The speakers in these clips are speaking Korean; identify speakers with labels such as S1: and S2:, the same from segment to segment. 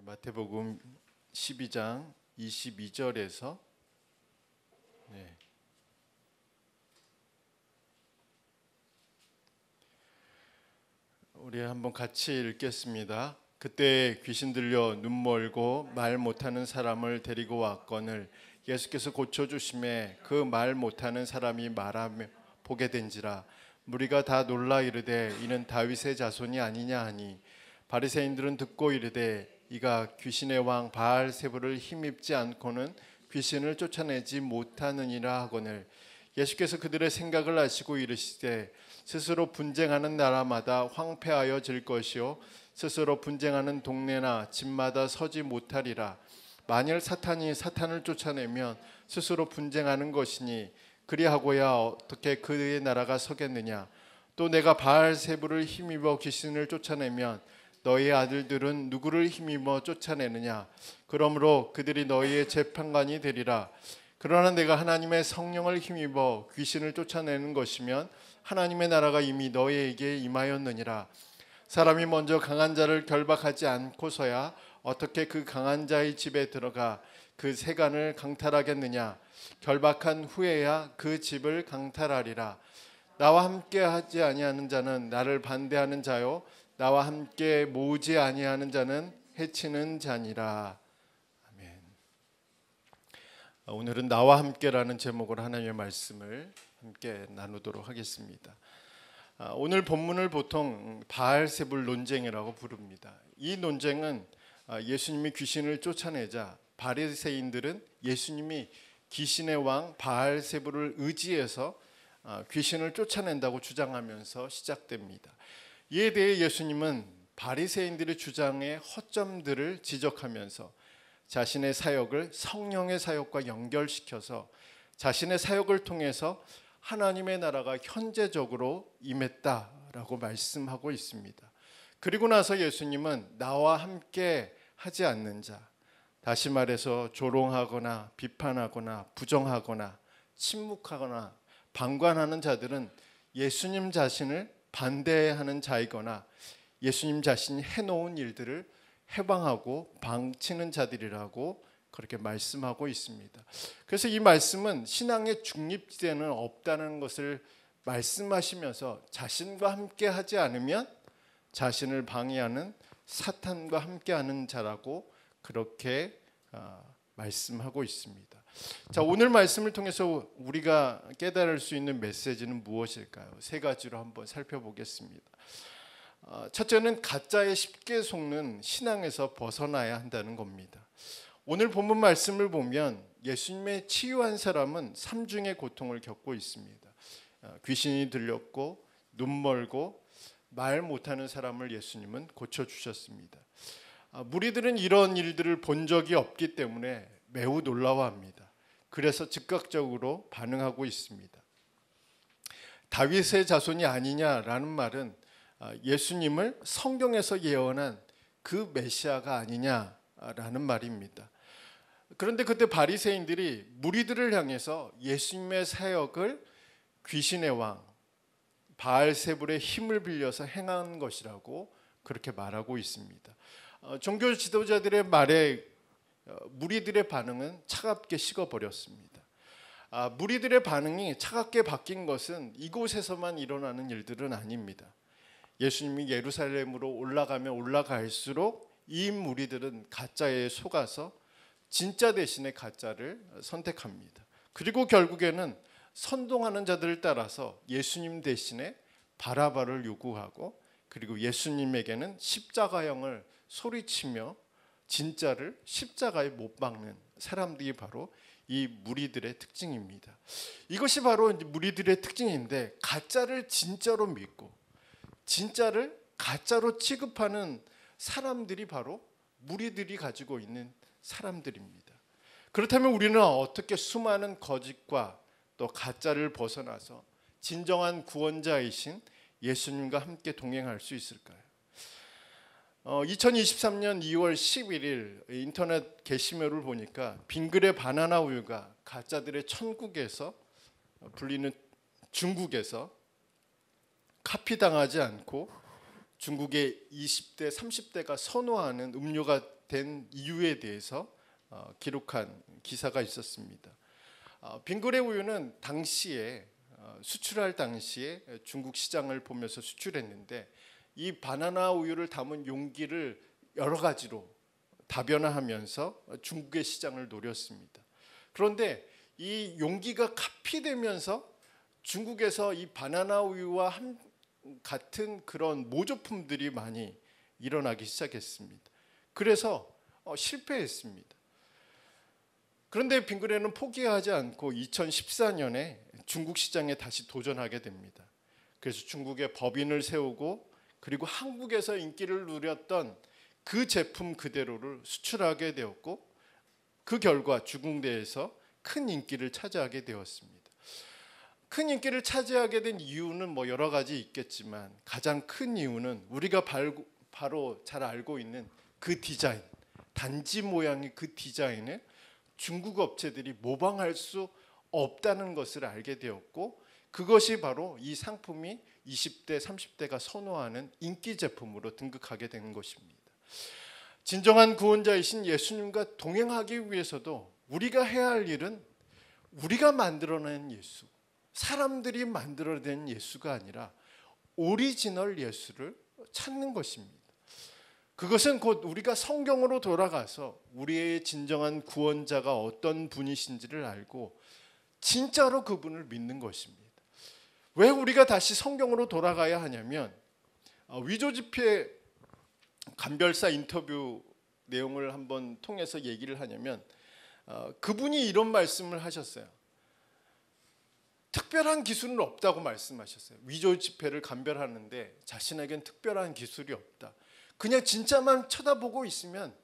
S1: 마태복음 12장 22절에서 우리 한번 같이 읽겠습니다. 그때 귀신 들려 눈 멀고 말 못하는 사람을 데리고 왔거늘 예수께서 고쳐주심에 그 말 못하는 사람이 말하며 보게 된지라. 무리가 다 놀라 이르되 이는 다윗의 자손이 아니냐 하니 바리새인들은 듣고 이르되 이가 귀신의 왕 바알세불을 힘입지 않고는 귀신을 쫓아내지 못하느니라 하거늘 예수께서 그들의 생각을 아시고 이르시되 스스로 분쟁하는 나라마다 황폐하여질 것이요 스스로 분쟁하는 동네나 집마다 서지 못하리라. 만일 사탄이 사탄을 쫓아내면 스스로 분쟁하는 것이니 그리하고야 어떻게 그의 나라가 서겠느냐. 또 내가 바알세불을 힘입어 귀신을 쫓아내면 너희의 아들들은 누구를 힘입어 쫓아내느냐. 그러므로 그들이 너희의 재판관이 되리라. 그러나 내가 하나님의 성령을 힘입어 귀신을 쫓아내는 것이면 하나님의 나라가 이미 너희에게 임하였느니라. 사람이 먼저 강한 자를 결박하지 않고서야 어떻게 그 강한 자의 집에 들어가 그 세간을 강탈하겠느냐. 결박한 후에야 그 집을 강탈하리라. 나와 함께 하지 아니하는 자는 나를 반대하는 자요 나와 함께 모으지 아니하는 자는 해치는 자니라. 아멘. 오늘은 나와 함께라는 제목으로 하나님의 말씀을 함께 나누도록 하겠습니다. 오늘 본문을 보통 바알세불 논쟁이라고 부릅니다. 이 논쟁은 예수님이 귀신을 쫓아내자 바리새인들은 예수님이 귀신의 왕 바알세불을 의지해서 귀신을 쫓아낸다고 주장하면서 시작됩니다. 이에 대해 예수님은 바리새인들의 주장의 허점들을 지적하면서 자신의 사역을 성령의 사역과 연결시켜서 자신의 사역을 통해서 하나님의 나라가 현재적으로 임했다라고 말씀하고 있습니다. 그리고 나서 예수님은 나와 함께 하지 않는 자, 다시 말해서 조롱하거나 비판하거나 부정하거나 침묵하거나 방관하는 자들은 예수님 자신을 반대하는 자이거나 예수님 자신이 해놓은 일들을 해방하고 방치는 자들이라고 그렇게 말씀하고 있습니다. 그래서 이 말씀은 신앙의 중립지대는 없다는 것을 말씀하시면서 자신과 함께 하지 않으면 자신을 방해하는 사탄과 함께하는 자라고 그렇게 말씀하고 있습니다. 자, 오늘 말씀을 통해서 우리가 깨달을 수 있는 메시지는 무엇일까요? 세 가지로 한번 살펴보겠습니다. 첫째는 가짜에 쉽게 속는 신앙에서 벗어나야 한다는 겁니다. 오늘 본문 말씀을 보면 예수님의 치유한 사람은 삼중의 고통을 겪고 있습니다. 귀신이 들렸고 눈 멀고 말 못하는 사람을 예수님은 고쳐주셨습니다. 무리들은 이런 일들을 본 적이 없기 때문에 매우 놀라워합니다. 그래서 즉각적으로 반응하고 있습니다. 다윗의 자손이 아니냐라는 말은 예수님을 성경에서 예언한 그 메시아가 아니냐라는 말입니다. 그런데 그때 바리새인들이 무리들을 향해서 예수님의 사역을 귀신의 왕 바알세불의 힘을 빌려서 행한 것이라고 그렇게 말하고 있습니다. 종교 지도자들의 말에 무리들의 반응은 차갑게 식어버렸습니다. 무리들의 반응이 차갑게 바뀐 것은 이곳에서만 일어나는 일들은 아닙니다. 예수님이 예루살렘으로 올라가면 올라갈수록 이 무리들은 가짜에 속아서 진짜 대신에 가짜를 선택합니다. 그리고 결국에는 선동하는 자들을 따라서 예수님 대신에 바라바를 요구하고 그리고 예수님에게는 십자가형을 소리치며 진짜를 십자가에 못 박는 사람들이 바로 이 무리들의 특징입니다. 이것이 바로 무리들의 특징인데 가짜를 진짜로 믿고 진짜를 가짜로 취급하는 사람들이 바로 무리들이 가지고 있는 사람들입니다. 그렇다면 우리는 어떻게 수많은 거짓과 또 가짜를 벗어나서 진정한 구원자이신 예수님과 함께 동행할 수 있을까요? 2023년 2월 11일 인터넷 게시물을 보니까 빙그레 바나나 우유가 가짜들의 천국에서 불리는 중국에서 카피당하지 않고 중국의 20대, 30대가 선호하는 음료가 된 이유에 대해서 기록한 기사가 있었습니다. 빙그레 우유는 당시에 수출할 당시에 중국 시장을 보면서 수출했는데 이 바나나 우유를 담은 용기를 여러 가지로 다변화하면서 중국의 시장을 노렸습니다. 그런데 이 용기가 카피되면서 중국에서 이 바나나 우유와 같은 그런 모조품들이 많이 일어나기 시작했습니다. 그래서 실패했습니다. 그런데 빙그레는 포기하지 않고 2014년에 중국 시장에 다시 도전하게 됩니다. 그래서 중국에 법인을 세우고 그리고 한국에서 인기를 누렸던 그 제품 그대로를 수출하게 되었고 그 결과 중국 내에서 큰 인기를 차지하게 되었습니다. 큰 인기를 차지하게 된 이유는 여러 가지 있겠지만 가장 큰 이유는 우리가 바로 잘 알고 있는 그 디자인, 단지 모양의 그 디자인을 중국 업체들이 모방할 수 없다는 것을 알게 되었고 그것이 바로 이 상품이 20대, 30대가 선호하는 인기 제품으로 등극하게 된 것입니다. 진정한 구원자이신 예수님과 동행하기 위해서도 우리가 해야 할 일은 우리가 만들어낸 예수, 사람들이 만들어낸 예수가 아니라 오리지널 예수를 찾는 것입니다. 그것은 곧 우리가 성경으로 돌아가서 우리의 진정한 구원자가 어떤 분이신지를 알고 진짜로 그분을 믿는 것입니다. 왜 우리가 다시 성경으로 돌아가야 하냐면 위조 집회 감별사 인터뷰 내용을 한번 통해서 얘기를 하냐면 그분이 이런 말씀을 하셨어요. 특별한 기술은 없다고 말씀하셨어요. 위조 지폐를 감별하는데 자신에겐 특별한 기술이 없다. 그냥 진짜만 쳐다보고 있으면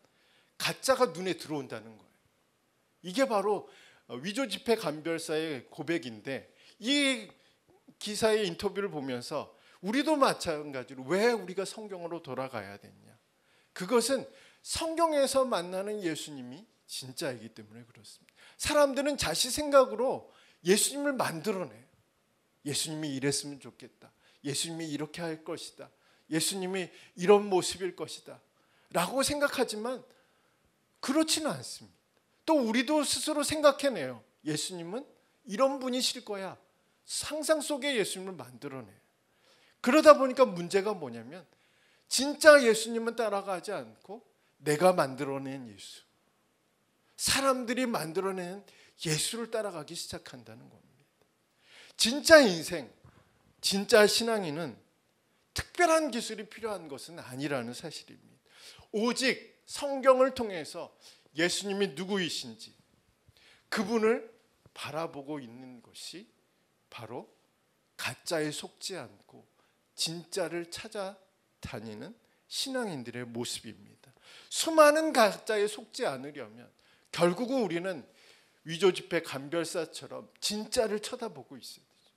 S1: 가짜가 눈에 들어온다는 거예요. 이게 바로 위조 지폐 감별사의 고백인데 이 기사의 인터뷰를 보면서 우리도 마찬가지로 왜 우리가 성경으로 돌아가야 되냐. 그것은 성경에서 만나는 예수님이 진짜이기 때문에 그렇습니다. 사람들은 자신 생각으로 예수님을 만들어내요. 예수님이 이랬으면 좋겠다. 예수님이 이렇게 할 것이다. 예수님이 이런 모습일 것이다. 라고 생각하지만 그렇지는 않습니다. 또 우리도 스스로 생각해내요. 예수님은 이런 분이실 거야. 상상 속에 예수님을 만들어내요. 그러다 보니까 문제가 뭐냐면 진짜 예수님은 따라가지 않고 내가 만들어낸 예수, 사람들이 만들어낸 예수를 따라가기 시작한다는 겁니다. 진짜 인생, 진짜 신앙인은 특별한 기술이 필요한 것은 아니라는 사실입니다. 오직 성경을 통해서 예수님이 누구이신지 그분을 바라보고 있는 것이 바로 가짜에 속지 않고 진짜를 찾아다니는 신앙인들의 모습입니다. 수많은 가짜에 속지 않으려면 결국은 우리는 위조 지폐 감별사처럼 진짜를 쳐다보고 있어야 되죠.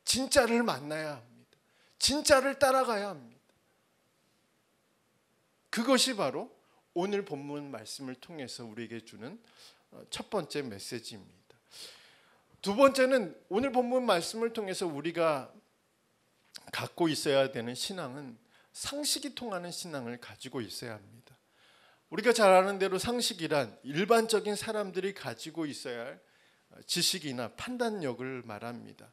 S1: 진짜를 만나야 합니다. 진짜를 따라가야 합니다. 그것이 바로 오늘 본문 말씀을 통해서 우리에게 주는 첫 번째 메시지입니다. 두 번째는 오늘 본문 말씀을 통해서 우리가 갖고 있어야 되는 신앙은 상식이 통하는 신앙을 가지고 있어야 합니다. 우리가 잘 아는 대로 상식이란 일반적인 사람들이 가지고 있어야 할 지식이나 판단력을 말합니다.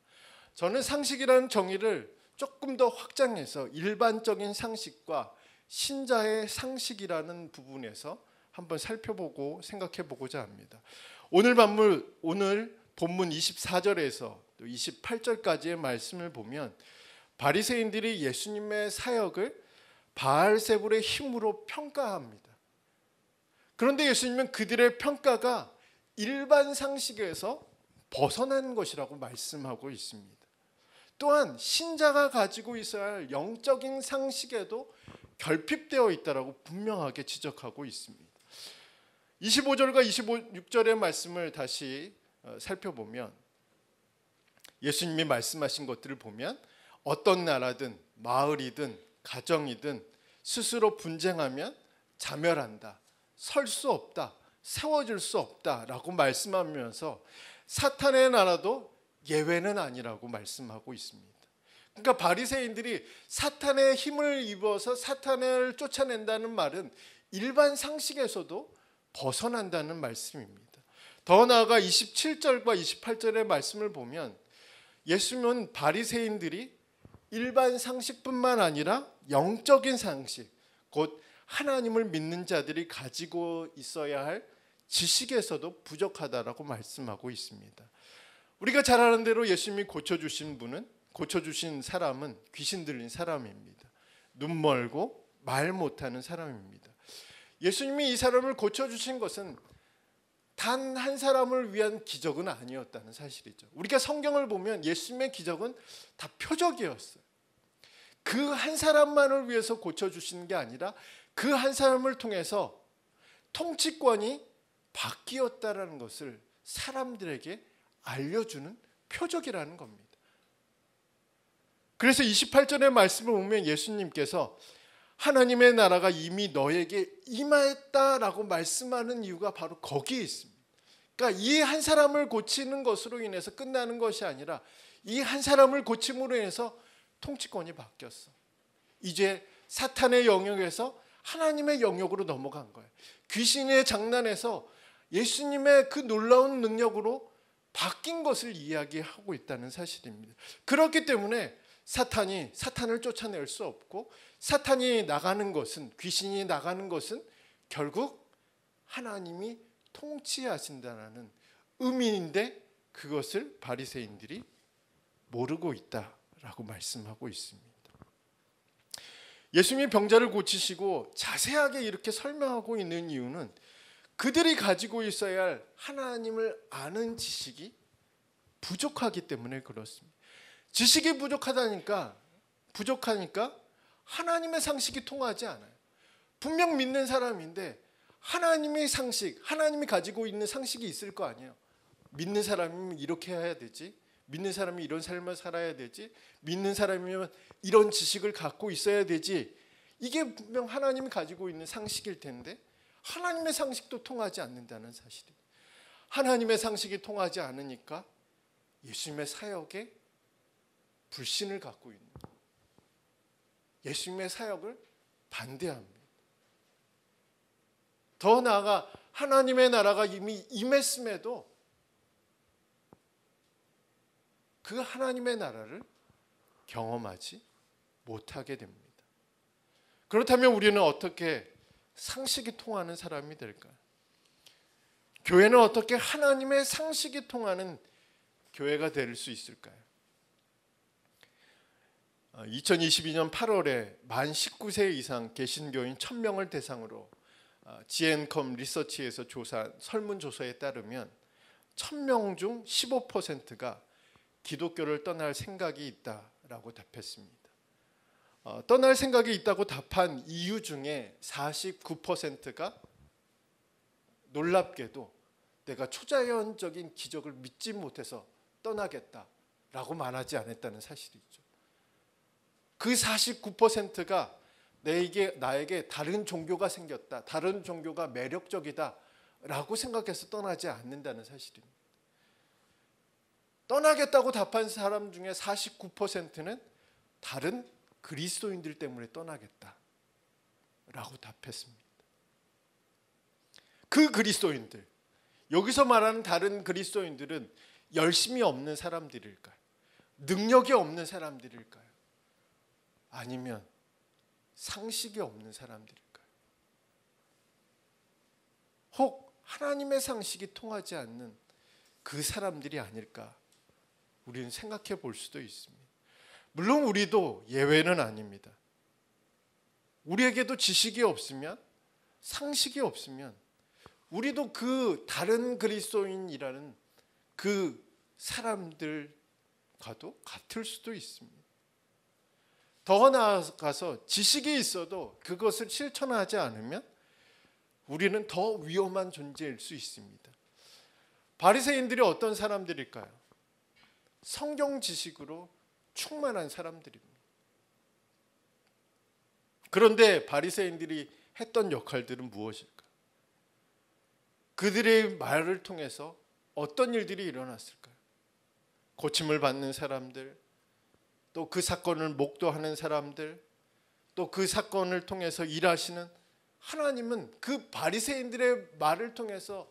S1: 저는 상식이라는 정의를 조금 더 확장해서 일반적인 상식과 신자의 상식이라는 부분에서 한번 살펴보고 생각해 보고자 합니다. 오늘 본문 24절에서 또 28절까지의 말씀을 보면 바리새인들이 예수님의 사역을 바알세불의 힘으로 평가합니다. 그런데 예수님은 그들의 평가가 일반 상식에서 벗어난 것이라고 말씀하고 있습니다. 또한 신자가 가지고 있어야 할 영적인 상식에도 결핍되어 있다라고 분명하게 지적하고 있습니다. 25절과 26절의 말씀을 다시 살펴보면 예수님이 말씀하신 것들을 보면 어떤 나라든 마을이든 가정이든 스스로 분쟁하면 자멸한다. 설 수 없다. 세워질 수 없다라고 말씀하면서 사탄의 나라도 예외는 아니라고 말씀하고 있습니다. 그러니까 바리새인들이 사탄의 힘을 입어서 사탄을 쫓아낸다는 말은 일반 상식에서도 벗어난다는 말씀입니다. 더 나아가 27절과 28절의 말씀을 보면 예수님은 바리새인들이 일반 상식뿐만 아니라 영적인 상식, 곧 하나님을 믿는 자들이 가지고 있어야 할 지식에서도 부족하다라고 말씀하고 있습니다. 우리가 잘 아는 대로 예수님이 고쳐주신 사람은 귀신 들린 사람입니다. 눈 멀고 말 못하는 사람입니다. 예수님이 이 사람을 고쳐주신 것은 단 한 사람을 위한 기적은 아니었다는 사실이죠. 우리가 성경을 보면 예수님의 기적은 다 표적이었어요. 그 한 사람만을 위해서 고쳐주시는 게 아니라 그 한 사람을 통해서 통치권이 바뀌었다는 것을 사람들에게 알려주는 표적이라는 겁니다. 그래서 28절의 말씀을 보면 예수님께서 하나님의 나라가 이미 너에게 임하였다라고 말씀하는 이유가 바로 거기에 있습니다. 그러니까 이 한 사람을 고치는 것으로 인해서 끝나는 것이 아니라 이 한 사람을 고침으로 인해서 통치권이 바뀌었어. 이제 사탄의 영역에서 하나님의 영역으로 넘어간 거예요. 귀신의 장난에서 예수님의 그 놀라운 능력으로 바뀐 것을 이야기하고 있다는 사실입니다. 그렇기 때문에 사탄을 쫓아낼 수 없고 사탄이 나가는 것은, 귀신이 나가는 것은 결국 하나님이 통치하신다는 의미인데 그것을 바리새인들이 모르고 있다라고 말씀하고 있습니다. 예수님이 병자를 고치시고 자세하게 이렇게 설명하고 있는 이유는 그들이 가지고 있어야 할 하나님을 아는 지식이 부족하기 때문에 그렇습니다. 지식이 부족하니까 하나님의 상식이 통하지 않아요. 분명 믿는 사람인데 하나님의 상식, 하나님이 가지고 있는 상식이 있을 거 아니에요. 믿는 사람이면 이렇게 해야 되지, 믿는 사람이 이런 삶을 살아야 되지, 믿는 사람이면 이런 지식을 갖고 있어야 되지, 이게 분명 하나님이 가지고 있는 상식일 텐데 하나님의 상식도 통하지 않는다는 사실이에요. 하나님의 상식이 통하지 않으니까 예수님의 사역에 불신을 갖고 있는 거예요. 예수님의 사역을 반대합니다. 더 나아가 하나님의 나라가 이미 임했음에도 그 하나님의 나라를 경험하지 못하게 됩니다. 그렇다면 우리는 어떻게 상식이 통하는 사람이 될까요? 교회는 어떻게 하나님의 상식이 통하는 교회가 될 수 있을까요? 2022년 8월에 만 19세 이상 개신교인 1000명을 대상으로 GN컴 리서치에서 조사한 설문조사에 따르면 1000명 중 15%가 기독교를 떠날 생각이 있다라고 답했습니다. 떠날 생각이 있다고 답한 이유 중에 49%가 놀랍게도 내가 초자연적인 기적을 믿지 못해서 떠나겠다라고 말하지 않았다는 사실이죠. 그 49%가 나에게 다른 종교가 생겼다, 다른 종교가 매력적이다 라고 생각해서 떠나지 않는다는 사실입니다. 떠나겠다고 답한 사람 중에 49%는 다른 그리스도인들 때문에 떠나겠다 라고 답했습니다. 그 그리스도인들, 여기서 말하는 다른 그리스도인들은 열심이 없는 사람들일까요? 능력이 없는 사람들일까요? 아니면 상식이 없는 사람들일까요? 혹 하나님의 상식이 통하지 않는 그 사람들이 아닐까 우리는 생각해 볼 수도 있습니다. 물론 우리도 예외는 아닙니다. 우리에게도 지식이 없으면, 상식이 없으면 우리도 그 다른 그리스도인이라는 그 사람들과도 같을 수도 있습니다. 더 나아가서 지식이 있어도 그것을 실천하지 않으면 우리는 더 위험한 존재일 수 있습니다. 바리새인들이 어떤 사람들일까요? 성경 지식으로 충만한 사람들입니다. 그런데 바리새인들이 했던 역할들은 무엇일까? 그들의 말을 통해서 어떤 일들이 일어났을까요? 고침을 받는 사람들, 또 그 사건을 목도하는 사람들, 또 그 사건을 통해서 일하시는 하나님은 그 바리새인들의 말을 통해서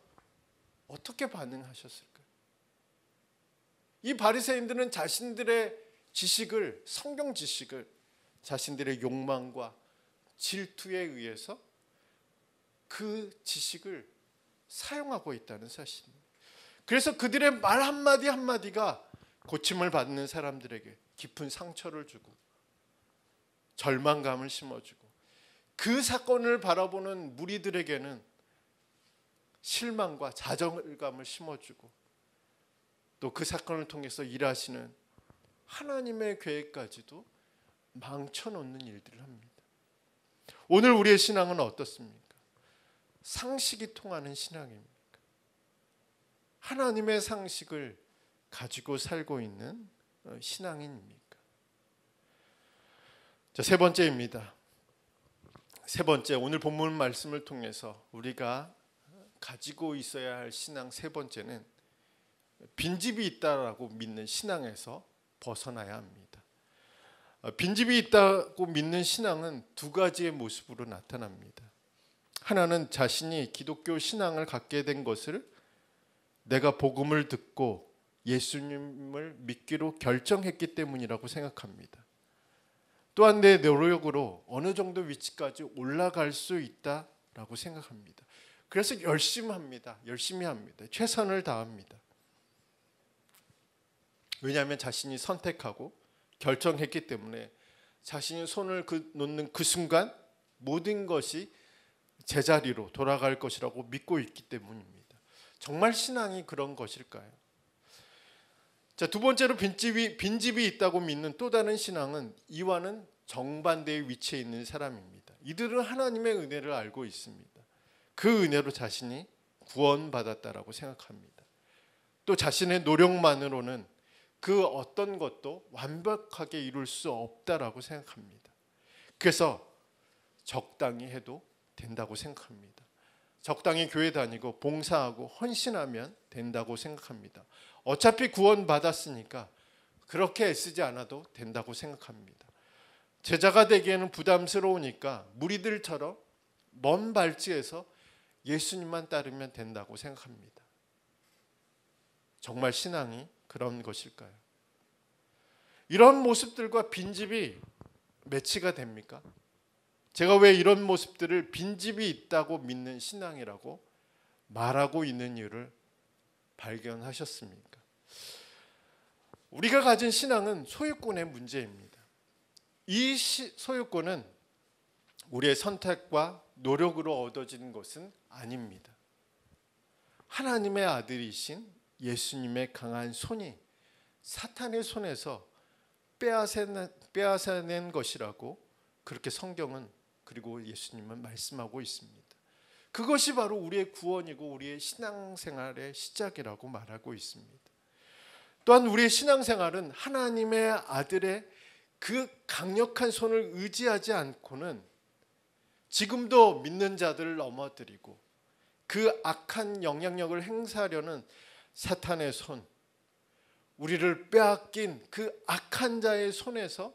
S1: 어떻게 반응하셨을까요? 이 바리새인들은 자신들의 지식을, 성경 지식을 자신들의 욕망과 질투에 의해서 그 지식을 사용하고 있다는 사실입니다. 그래서 그들의 말 한마디 한마디가 고침을 받는 사람들에게 깊은 상처를 주고 절망감을 심어주고, 그 사건을 바라보는 무리들에게는 실망과 좌절감을 심어주고, 또 그 사건을 통해서 일하시는 하나님의 계획까지도 망쳐놓는 일들을 합니다. 오늘 우리의 신앙은 어떻습니까? 상식이 통하는 신앙입니까? 하나님의 상식을 가지고 살고 있는 신앙인입니까? 자, 세 번째입니다. 세 번째, 오늘 본문 말씀을 통해서 우리가 가지고 있어야 할 신앙 세 번째는 빈집이 있다라고 믿는 신앙에서 벗어나야 합니다. 빈집이 있다고 믿는 신앙은 두 가지의 모습으로 나타납니다. 하나는 자신이 기독교 신앙을 갖게 된 것을 내가 복음을 듣고 예수님을 믿기로 결정했기 때문이라고 생각합니다. 또한 내 노력으로 어느 정도 위치까지 올라갈 수 있다라고 생각합니다. 그래서 열심히 합니다. 최선을 다합니다. 왜냐하면 자신이 선택하고 결정했기 때문에 자신이 손을 놓는 그 순간 모든 것이 제자리로 돌아갈 것이라고 믿고 있기 때문입니다. 정말 신앙이 그런 것일까요? 자, 두 번째로 빈집이 있다고 믿는 또 다른 신앙은 이와는 정반대의 위치에 있는 사람입니다. 이들은 하나님의 은혜를 알고 있습니다. 그 은혜로 자신이 구원받았다라고 생각합니다. 또 자신의 노력만으로는 그 어떤 것도 완벽하게 이룰 수 없다라고 생각합니다. 그래서 적당히 해도 된다고 생각합니다. 적당히 교회 다니고 봉사하고 헌신하면 된다고 생각합니다. 어차피 구원받았으니까 그렇게 애쓰지 않아도 된다고 생각합니다. 제자가 되기에는 부담스러우니까 무리들처럼 먼 발치에서 예수님만 따르면 된다고 생각합니다. 정말 신앙이 그런 것일까요? 이런 모습들과 빈집이 매치가 됩니까? 제가 왜 이런 모습들을 빈집이 있다고 믿는 신앙이라고 말하고 있는 이유를 발견하셨습니까? 우리가 가진 신앙은 소유권의 문제입니다. 이 소유권은 우리의 선택과 노력으로 얻어지는 것은 아닙니다. 하나님의 아들이신 예수님의 강한 손이 사탄의 손에서 빼앗아낸 것이라고 그렇게 성경은, 그리고 예수님은 말씀하고 있습니다. 그것이 바로 우리의 구원이고 우리의 신앙생활의 시작이라고 말하고 있습니다. 또한 우리의 신앙생활은 하나님의 아들의 그 강력한 손을 의지하지 않고는 지금도 믿는 자들을 넘어뜨리고 그 악한 영향력을 행사하려는 사탄의 손, 우리를 빼앗긴 그 악한 자의 손에서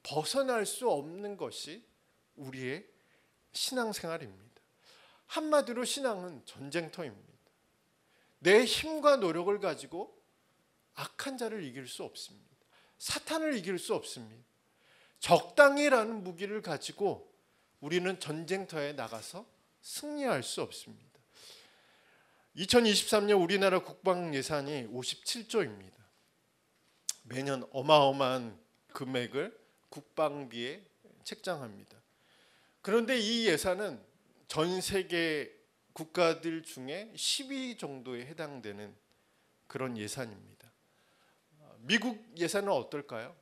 S1: 벗어날 수 없는 것이 우리의 신앙생활입니다. 한마디로 신앙은 전쟁터입니다. 내 힘과 노력을 가지고 악한 자를 이길 수 없습니다. 사탄을 이길 수 없습니다. 적당히라는 무기를 가지고 우리는 전쟁터에 나가서 승리할 수 없습니다. 2023년 우리나라 국방 예산이 57조입니다. 매년 어마어마한 금액을 국방비에 책정합니다. 그런데 이 예산은 전 세계 국가들 중에 10위 정도에 해당되는 그런 예산입니다. 미국 예산은 어떨까요?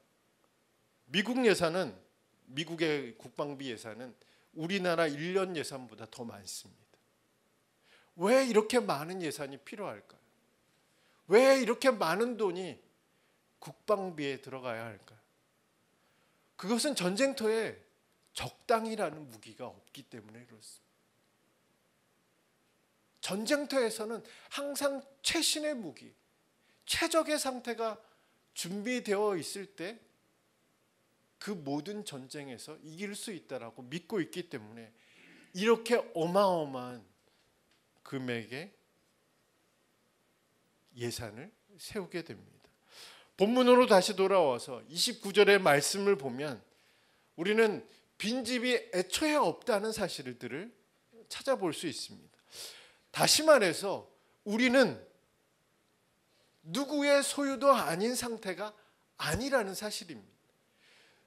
S1: 미국의 국방비 예산은 우리나라 1년 예산보다 더 많습니다. 왜 이렇게 많은 예산이 필요할까요? 왜 이렇게 많은 돈이 국방비에 들어가야 할까요? 그것은 전쟁터에 적당이라는 무기가 없기 때문에 그렇습니다. 전쟁터에서는 항상 최신의 무기, 최적의 상태가 준비되어 있을 때 그 모든 전쟁에서 이길 수 있다라고 믿고 있기 때문에 이렇게 어마어마한 금액의 예산을 세우게 됩니다. 본문으로 다시 돌아와서 29절의 말씀을 보면 우리는 빈집이 애초에 없다는 사실들을 찾아볼 수 있습니다. 다시 말해서 우리는 누구의 소유도 아닌 상태가 아니라는 사실입니다.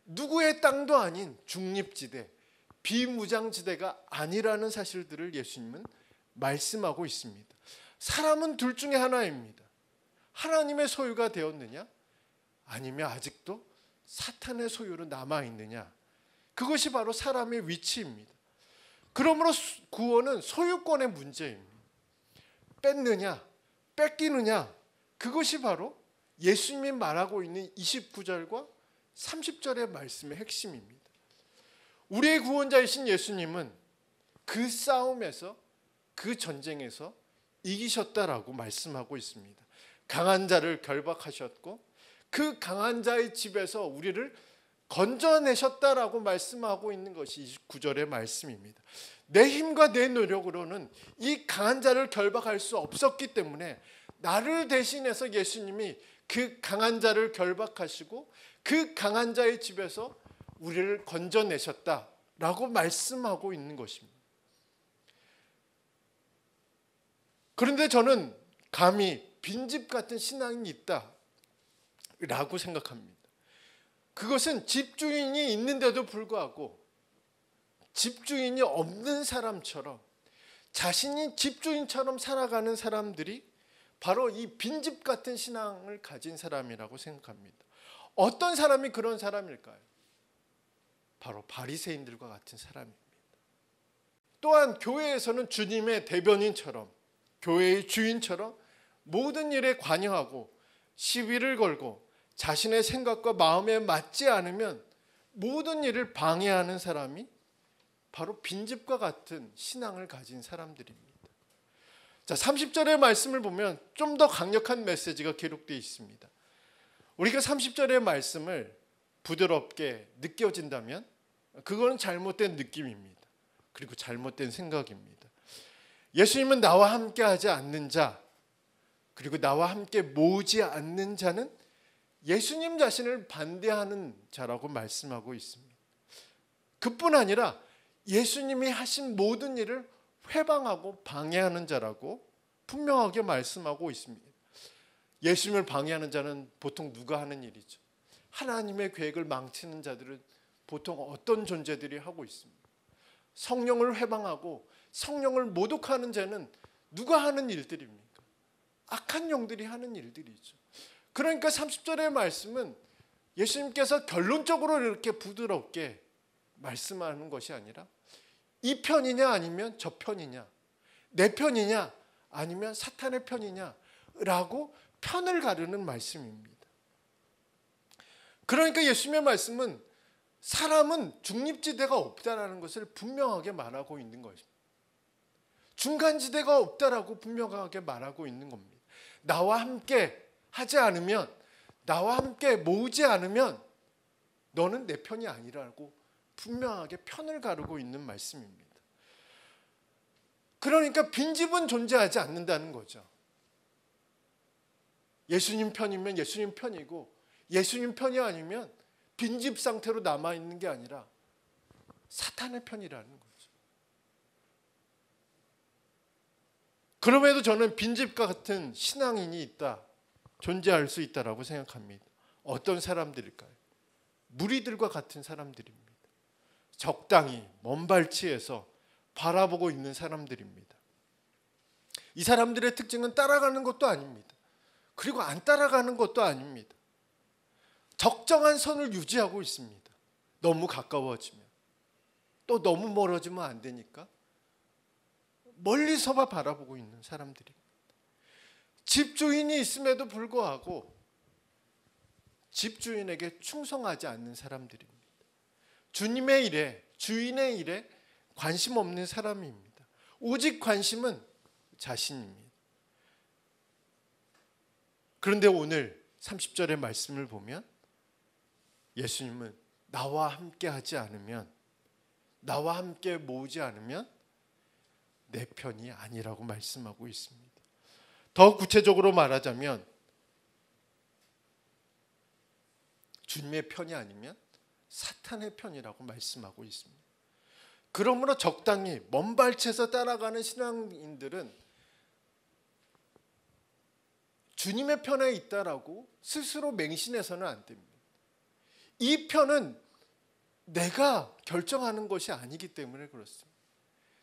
S1: 누구의 땅도 아닌 중립지대, 비무장지대가 아니라는 사실들을 예수님은 말씀하고 있습니다. 사람은 둘 중에 하나입니다. 하나님의 소유가 되었느냐? 아니면 아직도 사탄의 소유로 남아있느냐? 그것이 바로 사람의 위치입니다. 그러므로 구원은 소유권의 문제입니다. 뺐느냐, 뺏기느냐, 그것이 바로 예수님이 말하고 있는 29절과 30절의 말씀의 핵심입니다. 우리의 구원자이신 예수님은 그 싸움에서, 그 전쟁에서 이기셨다라고 말씀하고 있습니다. 강한 자를 결박하셨고 그 강한 자의 집에서 우리를 건져내셨다라고 말씀하고 있는 것이 29절의 말씀입니다. 내 힘과 내 노력으로는 이 강한 자를 결박할 수 없었기 때문에 나를 대신해서 예수님이 그 강한 자를 결박하시고 그 강한 자의 집에서 우리를 건져내셨다라고 말씀하고 있는 것입니다. 그런데 저는 감히 빈집 같은 신앙이 있다라고 생각합니다. 그것은 집주인이 있는데도 불구하고 집주인이 없는 사람처럼 자신이 집주인처럼 살아가는 사람들이 바로 이 빈집 같은 신앙을 가진 사람이라고 생각합니다. 어떤 사람이 그런 사람일까요? 바로 바리새인들과 같은 사람입니다. 또한 교회에서는 주님의 대변인처럼, 교회의 주인처럼 모든 일에 관여하고 시비를 걸고 자신의 생각과 마음에 맞지 않으면 모든 일을 방해하는 사람이 바로 빈집과 같은 신앙을 가진 사람들입니다. 자, 30절의 말씀을 보면 좀 더 강력한 메시지가 기록되어 있습니다. 우리가 30절의 말씀을 부드럽게 느껴진다면 그건 잘못된 느낌입니다. 그리고 잘못된 생각입니다. 예수님은 나와 함께 하지 않는 자, 그리고 나와 함께 모으지 않는 자는 예수님 자신을 반대하는 자라고 말씀하고 있습니다. 그뿐 아니라 예수님이 하신 모든 일을 회방하고 방해하는 자라고 분명하게 말씀하고 있습니다. 예수님을 방해하는 자는 보통 누가 하는 일이죠? 하나님의 계획을 망치는 자들은 보통 어떤 존재들이 하고 있습니다. 성령을 회방하고 성령을 모독하는 자는 누가 하는 일들입니까? 악한 영들이 하는 일들이죠. 그러니까 30절의 말씀은 예수님께서 결론적으로 이렇게 부드럽게 말씀하는 것이 아니라 이 편이냐 아니면 저 편이냐, 내 편이냐 아니면 사탄의 편이냐라고 편을 가르는 말씀입니다. 그러니까 예수님의 말씀은 사람은 중립지대가 없다라는 것을 분명하게 말하고 있는 것입니다. 중간지대가 없다라고 분명하게 말하고 있는 겁니다. 나와 함께 하지 않으면, 나와 함께 모으지 않으면 너는 내 편이 아니라고 분명하게 편을 가르고 있는 말씀입니다. 그러니까 빈집은 존재하지 않는다는 거죠. 예수님 편이면 예수님 편이고 예수님 편이 아니면 빈집 상태로 남아있는 게 아니라 사탄의 편이라는 거죠. 그럼에도 저는 빈집과 같은 신앙인이 있다, 존재할 수 있다라고 생각합니다. 어떤 사람들일까요? 무리들과 같은 사람들입니다. 적당히 먼 발치에서 바라보고 있는 사람들입니다. 이 사람들의 특징은 따라가는 것도 아닙니다. 그리고 안 따라가는 것도 아닙니다. 적정한 선을 유지하고 있습니다. 너무 가까워지면, 또 너무 멀어지면 안 되니까 멀리서만 바라보고 있는 사람들입니다. 집주인이 있음에도 불구하고 집주인에게 충성하지 않는 사람들입니다. 주님의 일에, 주인의 일에 관심 없는 사람입니다. 오직 관심은 자신입니다. 그런데 오늘 30절의 말씀을 보면 예수님은 나와 함께 하지 않으면, 나와 함께 모으지 않으면 내 편이 아니라고 말씀하고 있습니다. 더 구체적으로 말하자면 주님의 편이 아니면 사탄의 편이라고 말씀하고 있습니다. 그러므로 적당히 먼 발치에서 따라가는 신앙인들은 주님의 편에 있다라고 스스로 맹신해서는 안 됩니다. 이 편은 내가 결정하는 것이 아니기 때문에 그렇습니다.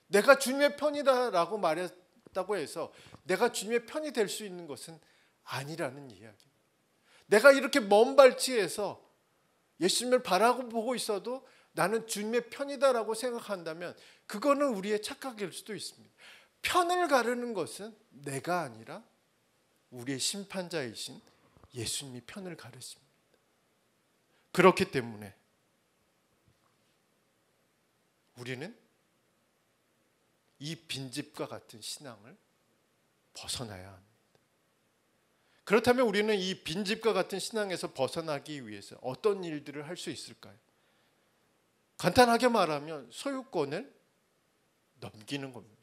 S1: 내가 주님의 편이다라고 말했다고 해서 내가 주님의 편이 될 수 있는 것은 아니라는 이야기입니다. 내가 이렇게 먼 발치에서 예수님을 바라보고 있어도 나는 주님의 편이다라고 생각한다면 그거는 우리의 착각일 수도 있습니다. 편을 가르는 것은 내가 아니라 우리의 심판자이신 예수님이 편을 가르십니다. 그렇기 때문에 우리는 이 빈집과 같은 신앙을 벗어나야 합니다. 그렇다면 우리는 이 빈집과 같은 신앙에서 벗어나기 위해서 어떤 일들을 할 수 있을까요? 간단하게 말하면 소유권을 넘기는 겁니다.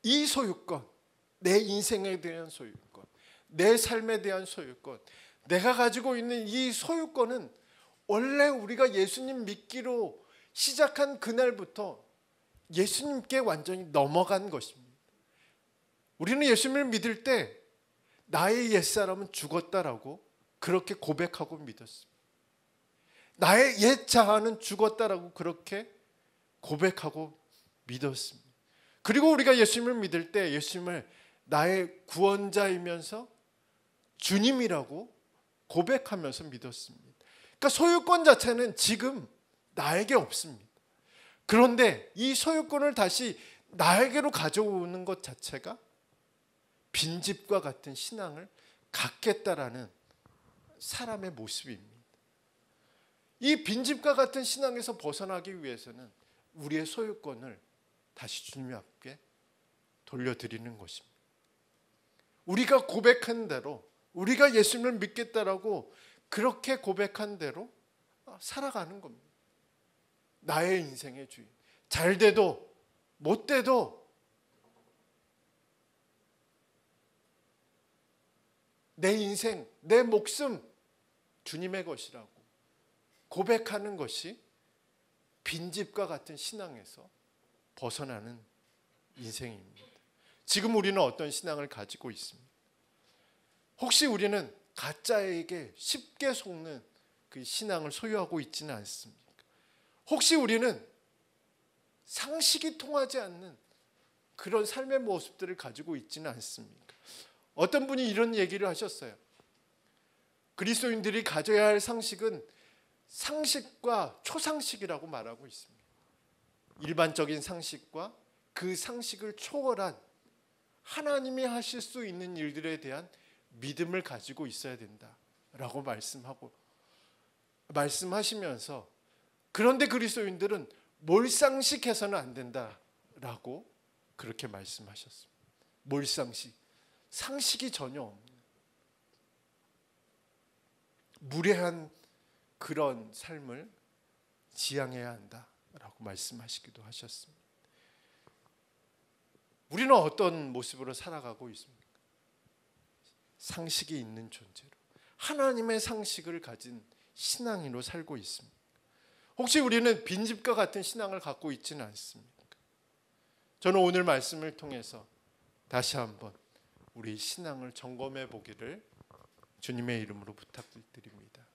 S1: 이 소유권, 내 인생에 대한 소유권, 내 삶에 대한 소유권, 내가 가지고 있는 이 소유권은 원래 우리가 예수님 믿기로 시작한 그날부터 예수님께 완전히 넘어간 것입니다. 우리는 예수님을 믿을 때 나의 옛사람은 죽었다라고 그렇게 고백하고 믿었습니다. 나의 옛 자아는 죽었다라고 그렇게 고백하고 믿었습니다. 그리고 우리가 예수님을 믿을 때 예수님을 나의 구원자이면서 주님이라고 고백하면서 믿었습니다. 그러니까 소유권 자체는 지금 나에게 없습니다. 그런데 이 소유권을 다시 나에게로 가져오는 것 자체가 빈집과 같은 신앙을 갖겠다라는 사람의 모습입니다. 이 빈집과 같은 신앙에서 벗어나기 위해서는 우리의 소유권을 다시 주님 앞에 돌려드리는 것입니다. 우리가 고백한 대로, 우리가 예수님을 믿겠다라고 그렇게 고백한 대로 살아가는 겁니다. 나의 인생의 주인. 잘 돼도 못 돼도 내 인생, 내 목숨 주님의 것이라고 고백하는 것이 빈집과 같은 신앙에서 벗어나는 인생입니다. 지금 우리는 어떤 신앙을 가지고 있습니다. 혹시 우리는 가짜에게 쉽게 속는 그 신앙을 소유하고 있지는 않습니까? 혹시 우리는 상식이 통하지 않는 그런 삶의 모습들을 가지고 있지는 않습니까? 어떤 분이 이런 얘기를 하셨어요. 그리스도인들이 가져야 할 상식은 상식과 초상식이라고 말하고 있습니다. 일반적인 상식과 그 상식을 초월한 하나님이 하실 수 있는 일들에 대한 믿음을 가지고 있어야 된다라고 말씀하시면서 그런데 그리스도인들은 몰상식해서는 안 된다라고 그렇게 말씀하셨습니다. 몰상식, 상식이 전혀 없는 무례한 그런 삶을 지향해야 한다라고 말씀하시기도 하셨습니다. 우리는 어떤 모습으로 살아가고 있습니까? 상식이 있는 존재로 하나님의 상식을 가진 신앙인으로 살고 있습니다. 혹시 우리는 빈집과 같은 신앙을 갖고 있지는 않습니까? 저는 오늘 말씀을 통해서 다시 한번 우리 신앙을 점검해 보기를 주님의 이름으로 부탁드립니다.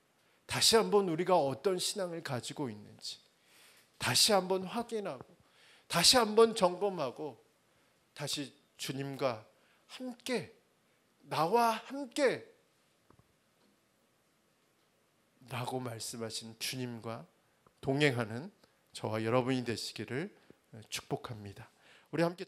S1: 다시 한번 우리가 어떤 신앙을 가지고 있는지 다시 한번 확인하고 다시 한번 점검하고 다시 주님과 함께 나와 함께 라고 말씀하신 주님과 동행하는 저와 여러분이 되시기를 축복합니다. 우리 함께